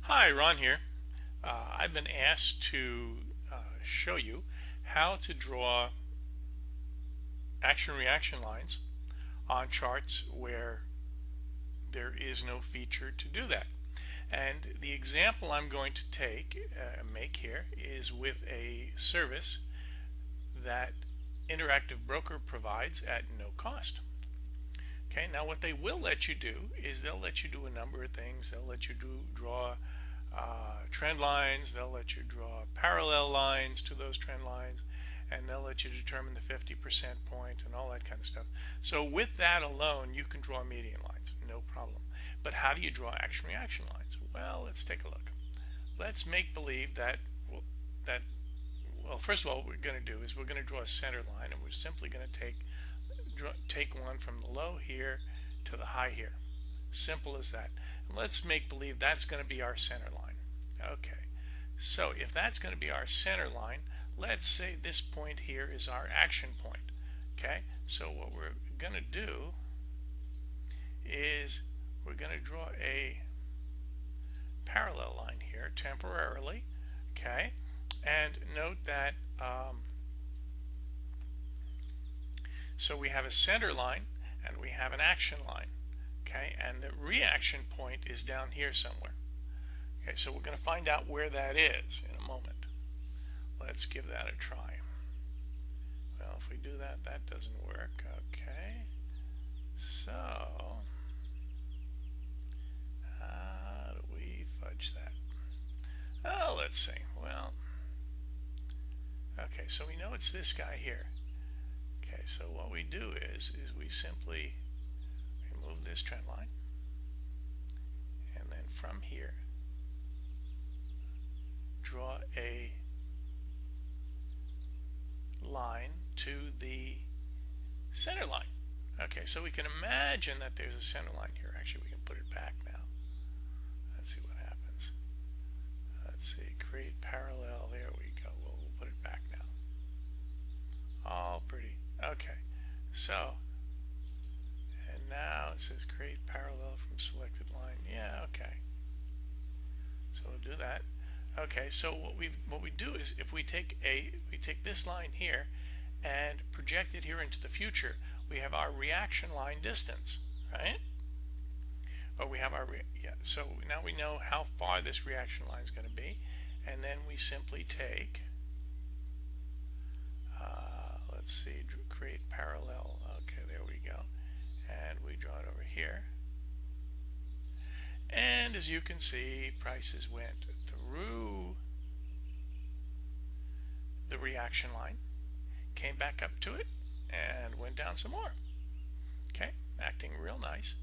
Hi, Ron here. I've been asked to show you how to draw action reaction lines on charts where there is no feature to do that. And the example I'm going to make here is with a service that Interactive Broker provides at no cost. Okay, now what they will let you do is they'll let you do a number of things. They'll let you draw trend lines, they'll let you draw parallel lines to those trend lines, and they'll let you determine the 50% point and all that kind of stuff. So with that alone, you can draw median lines, no problem. But how do you draw action reaction lines? Well, let's take a look. Let's make believe well, first of all, what we're going to do is we're going to draw a center line, and we're simply going to take one from the low here to the high here. Simple as that. And let's make believe that's going to be our center line. Okay, so if that's going to be our center line, let's say this point here is our action point. Okay, so what we're going to do is we're going to draw a parallel line here temporarily. Okay, and note that so we have a center line and we have an action line. Okay, and the reaction point is down here somewhere. Okay, so we're going to find out where that is in a moment. Let's give that a try. Well, if we do that, that doesn't work. Okay, so how do we fudge that? Oh, let's see. Well, okay, so we know it's this guy here. Okay, so what we do is we simply remove this trend line, and then from here draw a line to the center line. Okay, so we can imagine that there's a center line here. Actually, we can put it back now. Let's see what happens. Let's see, create parallel. There we go. We'll put it back now. All pretty. Okay, so, and now it says create parallel from selected line. Yeah, okay. So we'll do that. Okay, so what we do is if we take this line here and project it here into the future, we have our reaction line distance, right? Or we have our so now we know how far this reaction line is going to be, and then we simply take let's see, create parallel. Okay, there we go, and we draw it over here. And as you can see, prices went through the reaction line, came back up to it, and went down some more. Okay, acting real nice.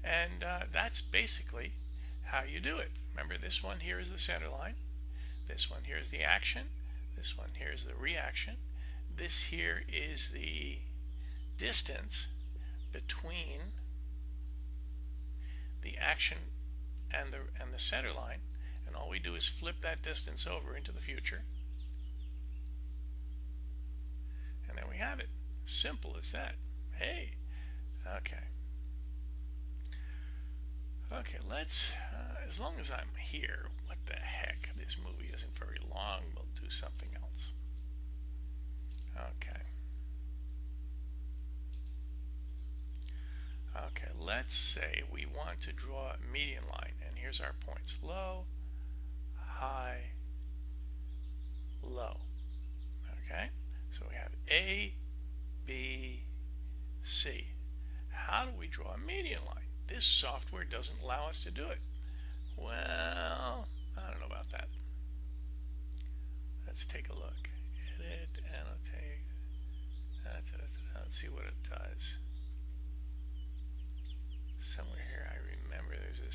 And that's basically how you do it. Remember, this one here is the center line. This one here is the action. This one here is the reaction. This here is the distance between the action and the center line, and all we do is flip that distance over into the future, and there we have it. Simple as that. Hey, okay, let's as long as I'm here, what the heck, this movie isn't very long, we'll do something else. Okay, let's say we want to draw a median line, and here's our points: low, high, low. Okay, so we have A, B, C. How do we draw a median line? This software doesn't allow us to do it. Well, I don't know about that. Let's take a look. Edit, annotate. Let's see what it does. Somewhere here I remember there's a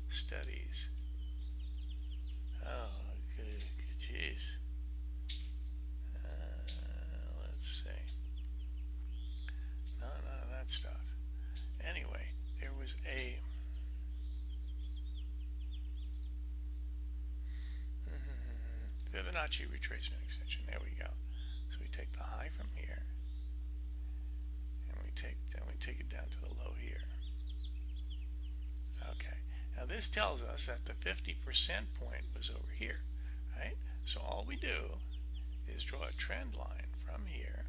studies. Oh, good, jeez. Let's see. None of that stuff. Anyway, there was a Fibonacci retracement extension. There we go. So we take the high from here, and we take it down to the low here. Okay, Now this tells us that the 50% point was over here, right? So all we do is draw a trend line from here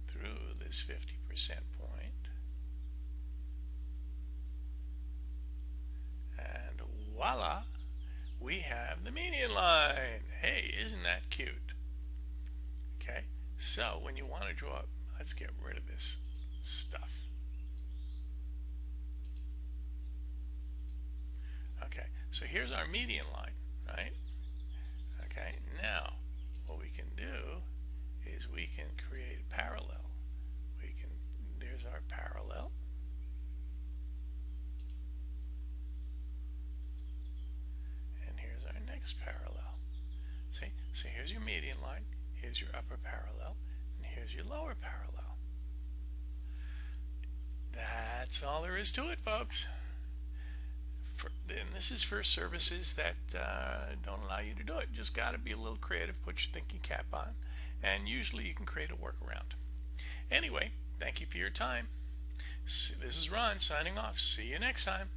through this 50% point, and voila, we have the median line. Hey, isn't that cute? Okay, so when you want to draw, let's get rid of this stuff. Okay, so here's our median line, right? Okay, now what we can do is we can create a parallel. There's our parallel. And here's our next parallel. See, so here's your median line, here's your upper parallel, and here's your lower parallel. That's all there is to it, folks. And this is for services that don't allow you to do it. Just got to be a little creative, put your thinking cap on, and usually you can create a workaround. Anyway, thank you for your time. This is Ron signing off. See you next time.